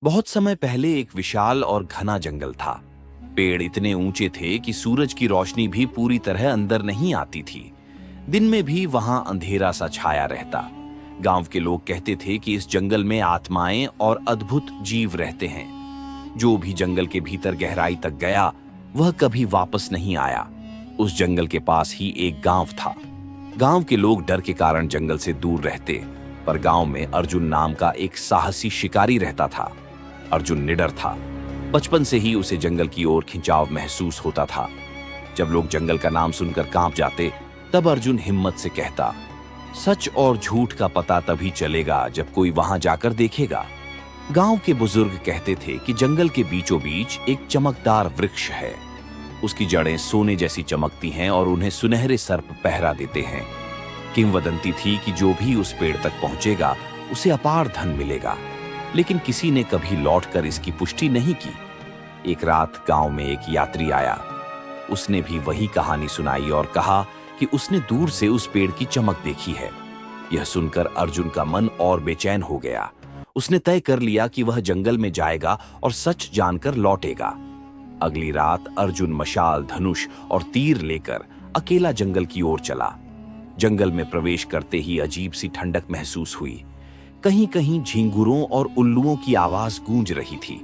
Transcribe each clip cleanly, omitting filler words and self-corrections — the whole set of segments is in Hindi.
बहुत समय पहले एक विशाल और घना जंगल था। पेड़ इतने ऊंचे थे कि सूरज की रोशनी भी पूरी तरह अंदर नहीं आती थी। दिन में भी वहां अंधेरा सा छाया रहता। गांव के लोग कहते थे कि इस जंगल में आत्माएं और अद्भुत जीव रहते हैं। जो भी जंगल के भीतर गहराई तक गया वह कभी वापस नहीं आया। उस जंगल के पास ही एक गांव था। गांव के लोग डर के कारण जंगल से दूर रहते, पर गांव में अर्जुन नाम का एक साहसी शिकारी रहता था। अर्जुन निडर था। बचपन से ही उसे जंगल की ओर खिंचाव महसूस होता था। जब लोग जंगल का नाम सुनकर कांप जाते, तब अर्जुन हिम्मत से कहता, सच और झूठ का पता तभी चलेगा जब कोई वहां जाकर देखेगा। गांव के बुजुर्ग कहते थे कि जंगल के बीचों बीच एक चमकदार वृक्ष है। उसकी जड़ें सोने जैसी चमकती हैं और उन्हें सुनहरे सर्प पहरा देते हैं। किंवदंती थी कि जो भी उस पेड़ तक पहुंचेगा उसे अपार धन मिलेगा, लेकिन किसी ने कभी लौटकर इसकी पुष्टि नहीं की। एक रात गांव में एक यात्री आया। उसने भी वही कहानी सुनाई और कहा कि उसने दूर से उस पेड़ की चमक देखी है। यह सुनकर अर्जुन का मन और बेचैन हो गया। उसने तय कर लिया कि वह जंगल में जाएगा और सच जानकर लौटेगा। अगली रात अर्जुन मशाल, धनुष और तीर लेकर अकेला जंगल की ओर चला। जंगल में प्रवेश करते ही अजीब सी ठंडक महसूस हुई। कहीं कहीं झींगुरों और उल्लुओं की आवाज गूंज रही थी।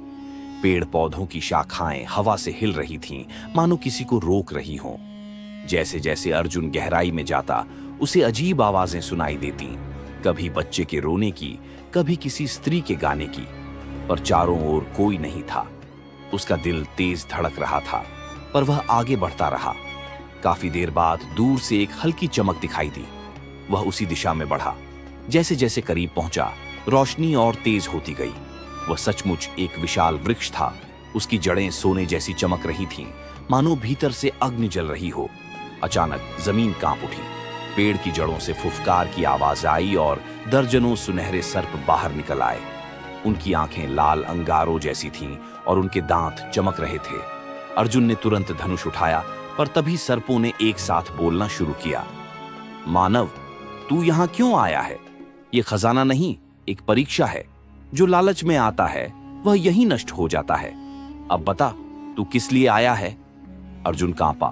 पेड़ पौधों की शाखाएं हवा से हिल रही थीं, मानो किसी को रोक रही हों। जैसे जैसे अर्जुन गहराई में जाता, उसे अजीब आवाजें सुनाई देती, कभी बच्चे के रोने की, कभी किसी स्त्री के गाने की, पर चारों ओर कोई नहीं था। उसका दिल तेज धड़क रहा था, पर वह आगे बढ़ता रहा। काफी देर बाद दूर से एक हल्की चमक दिखाई दी। वह उसी दिशा में बढ़ा। जैसे जैसे करीब पहुंचा, रोशनी और तेज होती गई। वह सचमुच एक विशाल वृक्ष था। उसकी जड़ें सोने जैसी चमक रही थीं, मानो भीतर से अग्नि जल रही हो। अचानक जमीन कांप उठी। पेड़ की जड़ों से फुफकार की आवाज आई और दर्जनों सुनहरे सर्प बाहर निकल आए। उनकी आंखें लाल अंगारों जैसी थीं और उनके दांत चमक रहे थे। अर्जुन ने तुरंत धनुष उठाया, पर तभी सर्पों ने एक साथ बोलना शुरू किया। मानव, तू यहां क्यों आया है? यह खजाना नहीं, एक परीक्षा है। जो लालच में आता है वह यहीं नष्ट हो जाता है। अब बता, तू किस लिए आया है? अर्जुन कांपा,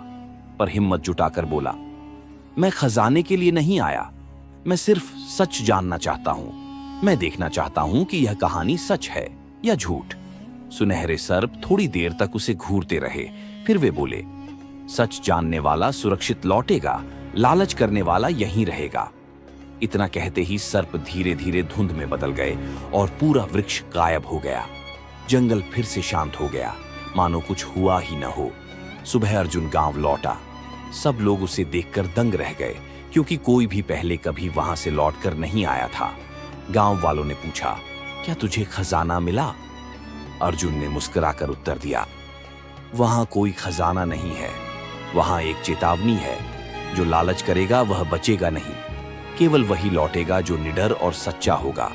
पर हिम्मत जुटाकर बोला, मैं खजाने के लिए नहीं आया। मैं सिर्फ सच जानना चाहता हूं। मैं देखना चाहता हूं कि यह कहानी सच है या झूठ। सुनहरे सर्प थोड़ी देर तक उसे घूरते रहे, फिर वे बोले, सच जानने वाला सुरक्षित लौटेगा, लालच करने वाला यहीं रहेगा। इतना कहते ही सर्प धीरे धीरे धुंध में बदल गए और पूरा वृक्ष गायब हो गया। जंगल फिर से शांत हो गया, मानो कुछ हुआ ही न हो। सुबह अर्जुन गांव लौटा। सब लोग उसे देखकर दंग रह गए, क्योंकि कोई भी पहले कभी वहां से लौटकर नहीं आया था। गांव वालों ने पूछा, क्या तुझे खजाना मिला? अर्जुन ने मुस्कुराकर उत्तर दिया, वहां कोई खजाना नहीं है। वहां एक चेतावनी है। जो लालच करेगा वह बचेगा नहीं। केवल वही लौटेगा जो निडर और सच्चा होगा।